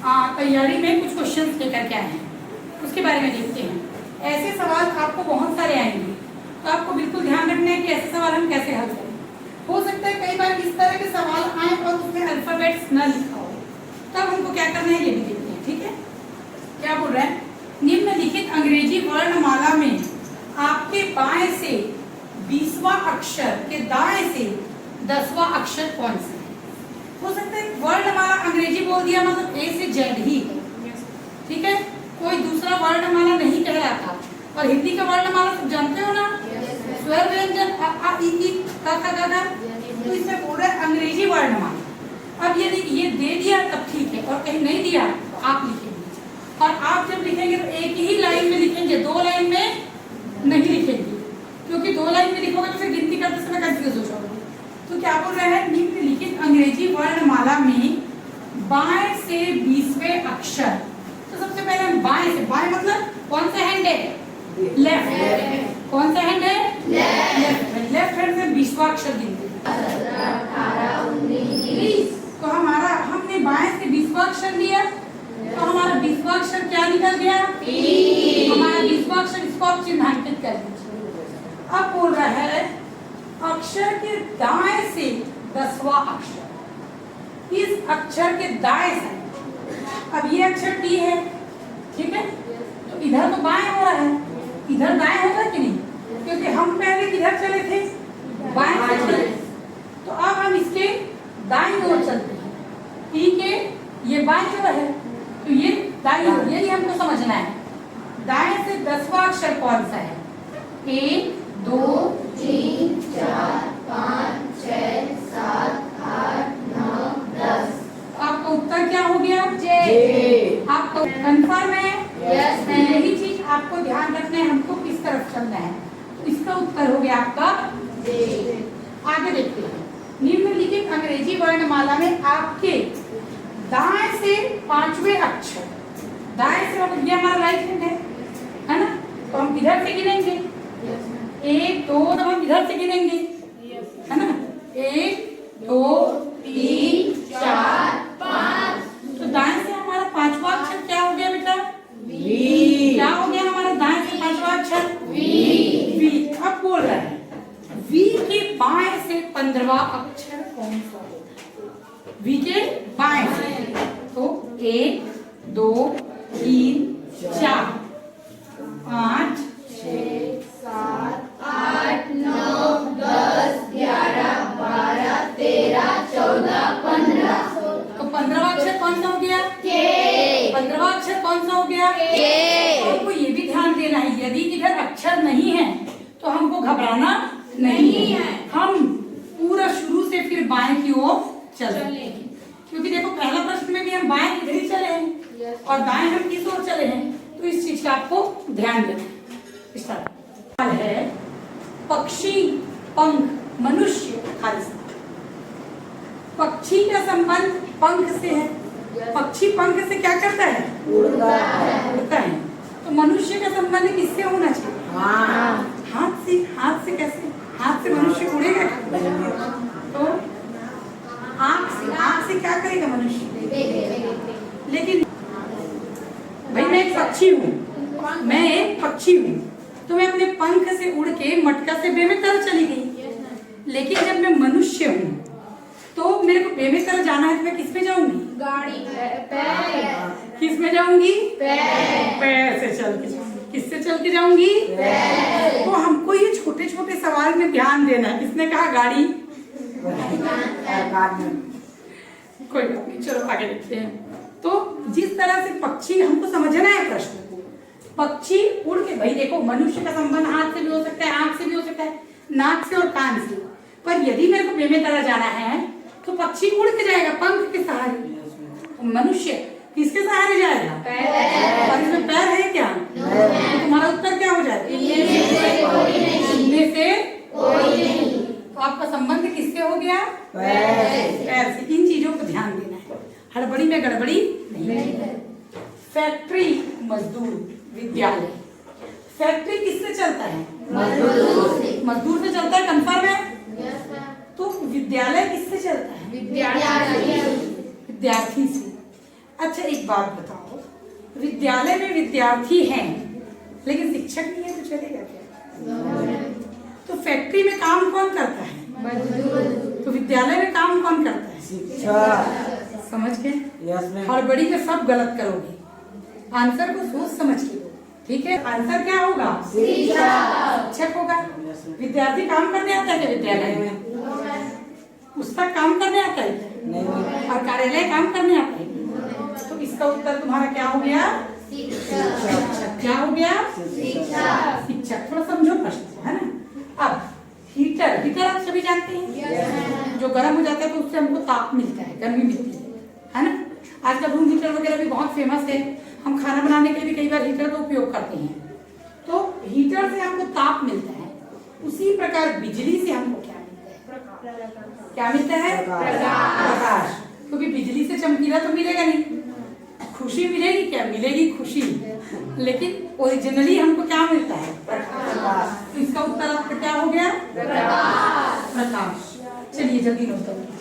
तैयारी में कुछ क्वेश्चंस लेकर के आए हैं, उसके बारे में देखते हैं। ऐसे सवाल आपको बहुत सारे आएंगे, तो आपको बिल्कुल ध्यान रखना है कि ऐसे सवाल हम कैसे हल करें। हो सकता है कई बार इस तरह के सवाल आए और उसमें अल्फाबेट्स न लिखा हो, तब हमको क्या करना है ये भी देखते हैं। ठीक है, क्या बोल रहा है? निम्नलिखित अंग्रेजी वर्णमाला में आपके बाएं से 20वां अक्षर के दाएं से 10वां अक्षर कौन सा है? हो सकता है वर्णमाला अंग्रेजी बोल दिया मतलब ए से जेड ही है, ठीक है, कोई दूसरा वर्णमाला नहीं कह रहा था। और हिंदी का वर्णमाला सब जानते हो ना, स्वर व्यंजन अ आ इ ई क ख ग घ, तो इसमें बोल रहा है अंग्रेजी वर्णमाला। अब यदि ये दे दिया तब ठीक है, और कहीं नहीं दिया तो आप लिखेंगे। और आप जब लिखेंगे तो एक ही लाइन में लिखेंगे, 2 लाइन में नहीं लिखेंगे, क्योंकि 2 लाइन में लिखोगे तो फिर गिनती करते समय कंफ्यूज हो जाओगे। तो क्या बोल रहा है? निम्नलिखित अंग्रेजी वर्णमाला में बाएं से 20वें अक्षर। तो सबसे पहले हम बाएं से, बाएं मतलब कौन सा हैंड है? लेफ्ट। कौन सा हैंड है? लेफ्ट। लेफ्ट हैंड से 20वां अक्षर गिनते हैं। 18, 19, 20। तो हमारा, हमने बाएं से 20वां अक्षर लिया, तो हमारा 20वां अक्षर क्या निकल गया? हमारा 20वां अक्षर, इसको आप चिन्हांकित कर दीजिए। अब बोल रहा है अक्षर के दाएं से 10वां अक्षर, इस अक्षर के दाएं से। अब ये अक्षर टी है, ठीक है, तो इधर तो बाएं हो रहा है, इधर दाएं होगा कि नहीं? क्योंकि हम पहले किधर चले थे? बाएं से चले। तो अब हम इसके दाईं ओर चलते हैं, टी के ये बाएं ओर है, तो ये दाईं ओर, यही हमको समझना है। दाएं से 10वां अक्षर कौन सा है? 1, 2, 3, 4, 5, 6, 7, 8, 9, 10। आपका उत्तर क्या हो गया? जे। आपको कंफर्म है? यस। यही चीज आपको ध्यान रखना है, हमको किस तरफ चलना है। तो इसका उत्तर हो गया आपका जे। आगे देखते हैं। निम्नलिखित अंग्रेजी वर्णमाला में आपके दाएं से 5वें अक्षर, दाएं से मतलब ये हमारा राइट हैंड है ना, तो हम इधर से गिनेंगे 1, 2, तब हम इधर से गिनेंगे, है ना, 1, 2, 3, 4, 5। तो दाएं से हमारा 5वां अक्षर क्या हो गया बेटा? वी। क्या हो गया हमारा दाएं से 5वां अक्षर? वी। वी। अब बोल रहा है वी के बाएं से 15वां अक्षर कौन सा होगा? वी के बाएं से, तो 1, 2, 3, 4, 5, 6, 7, 8, 9, 10, 11, 12, 13, 14, 15। तो 15वां अक्षर कौन सा हो गया? के। 15वां अक्षर कौन सा हो गया? के। तो आपको ये भी ध्यान देना है, यदि इधर अक्षर नहीं है तो हमको घबराना नहीं है, हम पूरा शुरू से फिर बाएं की ओर चलेंगे। क्योंकि देखो पहला प्रश्न में भी हम बाएं इधर ही चले हैं और दाएं हम किस ओर चले हैं, तो इस चीज का आपको ध्यान देना है। पक्षी, पंख, मनुष्य, खालिस्तान। पक्षी का संबंध पंख से है। पक्षी पंख से क्या करता है? उड़ता है। तो मनुष्य का संबंध किससे होना चाहिए? हाथ से। हाथ से कैसे? हाथ से मनुष्य उड़ेगा? तो आँख से। आँख से क्या करेगा मनुष्य? लेकिन भाई मैं एक पक्षी हूँ, मैं एक पक्षी हूँ, तो मैं अपने पंख से उड़ के मटका से बे में तर चली गई। लेकिन जब मैं मनुष्य हूँ तो मेरे को बे में तर जाना है, तो मैं किस में जाऊंगी? गाड़ी। पैर। किस में जाऊंगी? पैर। पैर से चल के जाऊंगी। किससे चल के जाऊंगी? पैर। तो हमको ये छोटे छोटे सवाल में ध्यान देना है। किसने कहा गाड़ी? कोई बात नहीं, चलो आगे देखते हैं। तो जिस तरह से पक्षी, हमको समझना है प्रश्न को, पक्षी उड़ के, भाई देखो मनुष्य का संबंध हाथ से भी हो सकता है, आंख से भी हो सकता है, नाक से और कान से, पर यदि मेरे को बे में तरा जाना है तो पक्षी उड़ के जाएगा पंख के सहारे। मनुष्य किसके सहारे जाएगा? पैर। और इसमें पैर है क्या? तो तुम्हारा उत्तर क्या हो जाएगा? इनमें से कोई नहीं। तो आपका संबंध किससे हो गया? पैर से। इन चीजों को ध्यान देना है, हड़बड़ी में गड़बड़ी नहीं। फैक्ट्री, मजदूर, विद्यालय। फैक्ट्री किससे चलता है? मजदूर से। मजदूर से चलता है, कंफर्म है? तो विद्यालय किससे चलता है? विद्यार्थी से। अच्छा एक बात बताओ, विद्यालय में विद्यार्थी हैं लेकिन शिक्षक नहीं है तो चलेगा क्या? तो फैक्ट्री में काम कौन करता है? मजदूर। तो विद्यालय में काम कौन करता है? शिक्षक। समझ गए? Yes ma'am. हड़बड़ी में सब गलत करोगे, आंसर को सोच समझ के दो, ठीक है? आंसर क्या होगा? शिक्षक होगा। विद्यार्थी काम करने आता है क्या विद्यालय में? पुस्तक काम करने आता है नहीं। और कार्यालय काम करने आता है? तो इसका उत्तर तुम्हारा क्या हो गया? शिक्षक। क्या हो गया? शिक्षक। थोड़ा समझो प्रश्न, है ना? अब हीटर, हीटर आप सभी जानते हैं, जो गर्म हो जाता है तो उससे हमको ताप मिलता है, गर्मी मिलती है ना? आजकल रूम हीटर वगैरह भी बहुत फेमस है, हम खाना बनाने के लिए भी कई बार हीटर का उपयोग करते हैं। तो हीटर से हमको ताप मिलता है, उसी प्रकार बिजली से हमको क्या मिलता है? क्या मिलता है? प्रकाश। क्योंकि बिजली से चमकीला तो मिलेगा नहीं, खुशी मिलेगी क्या? मिलेगी खुशी, लेकिन ओरिजिनली हमको क्या मिलता है? प्रकाश। तो इसका उत्तर आपका क्या हो गया? प्रकाश। चलिए जल्दी नोट करो।